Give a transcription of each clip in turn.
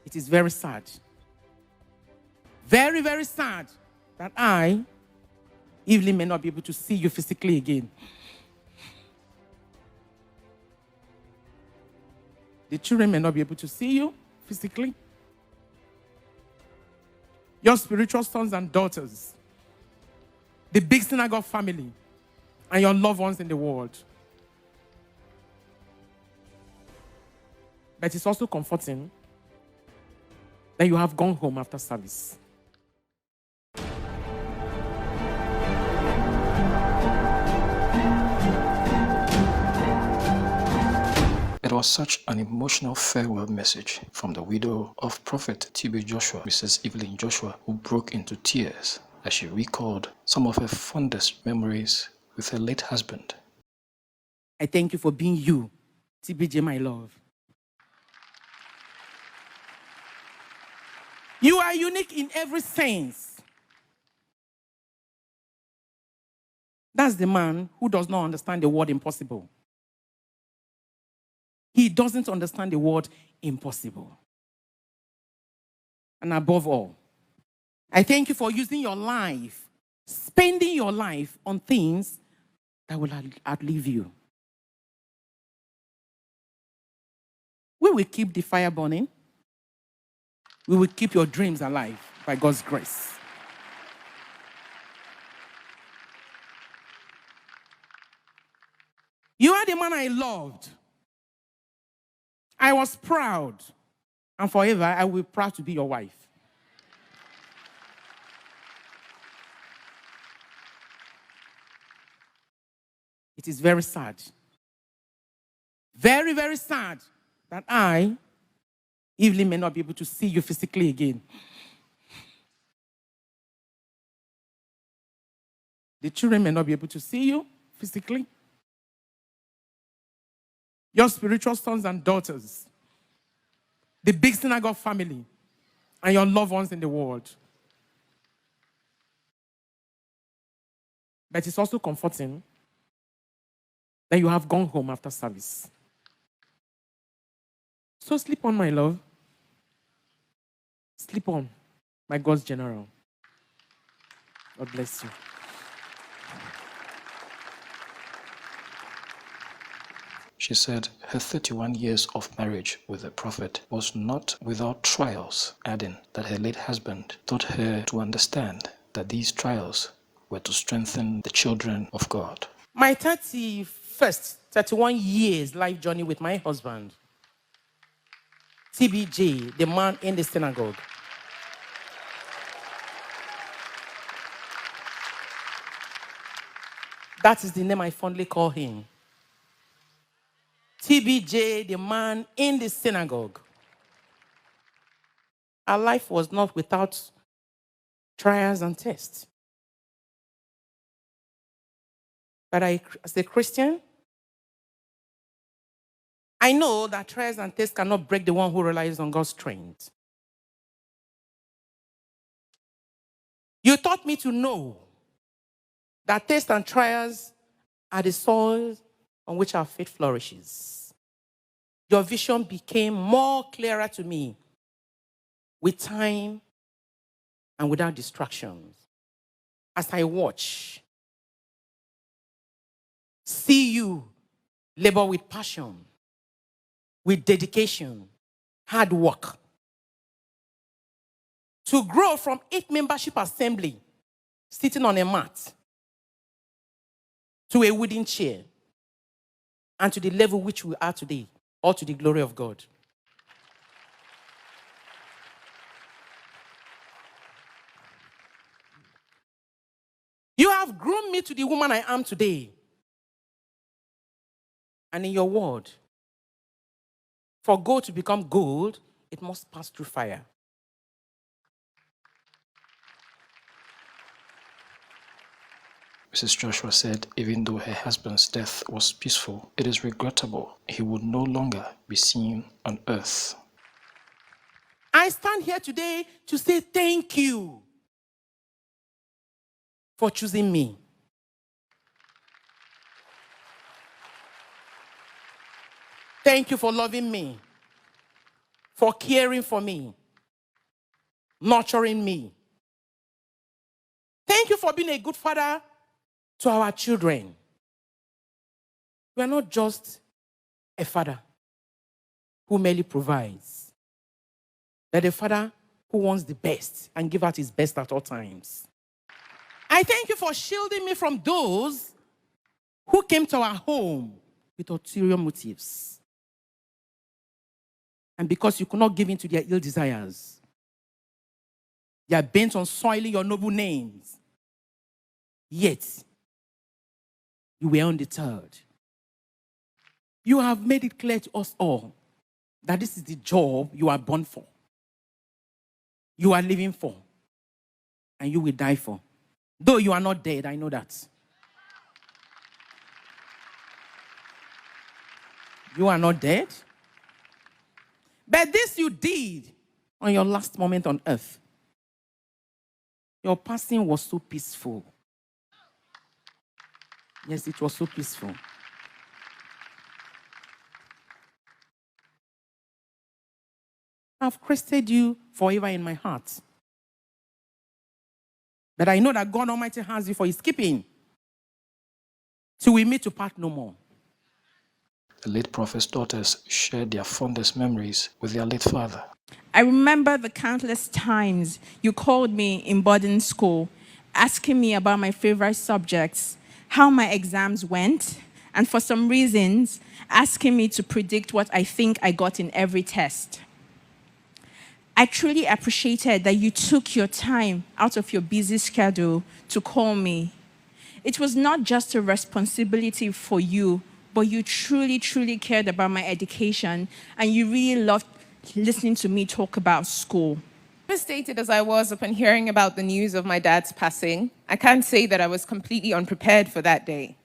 It is very sad. Very, very sad that I, Evelyn, may not be able to see you physically again. The children may not be able to see you physically. Your spiritual sons and daughters, the big synagogue family, and your loved ones in the world. But it's also comforting that you have gone home after service. It was such an emotional farewell message from the widow of Prophet T.B. Joshua, Mrs. Evelyn Joshua, who broke into tears as she recalled some of her fondest memories with her late husband. I thank you for being you, TBJ, my love. You are unique in every sense. That's the man who does not understand the word impossible. He doesn't understand the word impossible. And above all, I thank you for using your life, spending your life on things that will outlive you. We will keep the fire burning. We will keep your dreams alive by God's grace. You are the man I loved. I was proud. And forever, I will be proud to be your wife. It is very sad. Very, very sad that I, Evelyn, may not be able to see you physically again. The children may not be able to see you physically. Your spiritual sons and daughters, the big synagogue family, and your loved ones in the world. But it's also comforting that you have gone home after service. So sleep on, my love. Sleep on, my God's general. God bless you. She said her 31 years of marriage with the prophet was not without trials, adding that her late husband taught her to understand that these trials were to strengthen the children of God. My 31 years life journey with my husband, TBJ, the man in the synagogue. That is the name I fondly call him. TBJ, the man in the synagogue. Our life was not without trials and tests. But as a Christian, I know that trials and tests cannot break the one who relies on God's strength. You taught me to know that tests and trials are the soil on which our faith flourishes. Your vision became more clearer to me with time and without distractions. As I watch, see you labor with passion, with dedication, hard work, to grow from 8 membership assembly, sitting on a mat, to a wooden chair, and to the level which we are today, all to the glory of God. You have groomed me to the woman I am today. And in your word, for gold to become gold, it must pass through fire. Mrs. Joshua said even though her husband's death was peaceful, it is regrettable he would no longer be seen on earth. I stand here today to say thank you for choosing me. Thank you for loving me, for caring for me, nurturing me. Thank you for being a good father to our children. You are not just a father who merely provides, but a father who wants the best and give out his best at all times. I thank you for shielding me from those who came to our home with ulterior motives. And because you could not give in to their ill desires, they are bent on soiling your noble names. Yet, you were undeterred. You have made it clear to us all that this is the job you are born for, you are living for, and you will die for. Though you are not dead, I know that. You are not dead. But this you did on your last moment on earth. Your passing was so peaceful. Yes, it was so peaceful. I've crested you forever in my heart. But I know that God Almighty has you for his keeping. Till we meet to part no more. The late prophet's daughters shared their fondest memories with their late father. I remember the countless times you called me in boarding school, asking me about my favorite subjects, how my exams went, and for some reasons, asking me to predict what I think I got in every test. I truly appreciated that you took your time out of your busy schedule to call me. It was not just a responsibility for you, but you truly, truly cared about my education, and you really loved listening to me talk about school. Devastated as I was upon hearing about the news of my dad's passing, I can't say that I was completely unprepared for that day.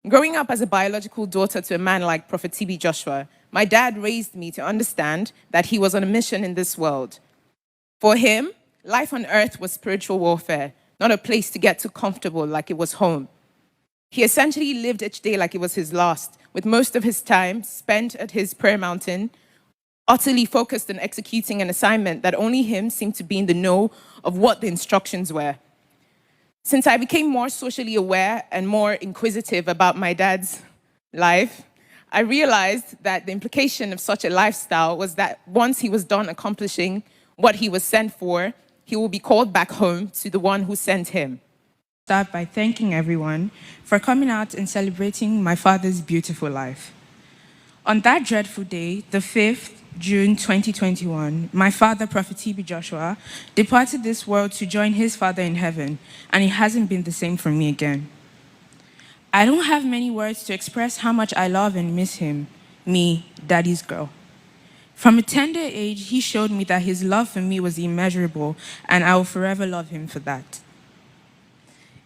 Growing up as a biological daughter to a man like Prophet T.B. Joshua, my dad raised me to understand that he was on a mission in this world. For him, life on earth was spiritual warfare, not a place to get too comfortable like it was home. He essentially lived each day like it was his last, with most of his time spent at his prayer mountain, utterly focused on executing an assignment that only him seemed to be in the know of what the instructions were. Since I became more socially aware and more inquisitive about my dad's life, I realized that the implication of such a lifestyle was that once he was done accomplishing what he was sent for, he will be called back home to the one who sent him. Start by thanking everyone for coming out and celebrating my father's beautiful life. On that dreadful day, the 5th June 2021, my father, Prophet T.B. Joshua, departed this world to join his father in heaven, and it hasn't been the same for me again. I don't have many words to express how much I love and miss him, me, daddy's girl. From a tender age, he showed me that his love for me was immeasurable, and I will forever love him for that.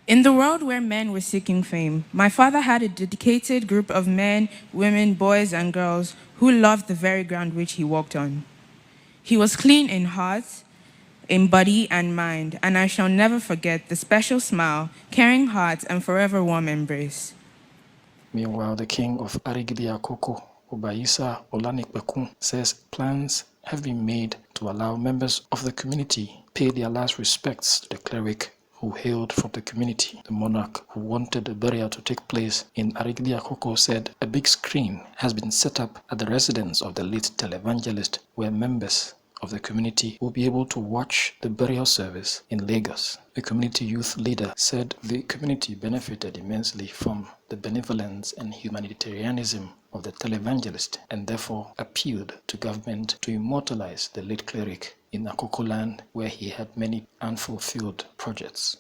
In the world where men were seeking fame, my father had a dedicated group of men, women, boys, and girls who loved the very ground which he walked on. He was clean in heart, in body, and mind, and I shall never forget the special smile, caring heart, and forever warm embrace. Meanwhile, the king of Arigidi Akoko, Obaisa Olanikbekun, says plans have been made to allow members of the community pay their last respects to the cleric who hailed from the community. The monarch who wanted the burial to take place in Arigidi Akoko said a big screen has been set up at the residence of the late televangelist where members of the community will be able to watch the burial service in Lagos. The community youth leader said the community benefited immensely from the benevolence and humanitarianism of the televangelist and therefore appealed to government to immortalize the late cleric in Akoko land where he had many unfulfilled projects.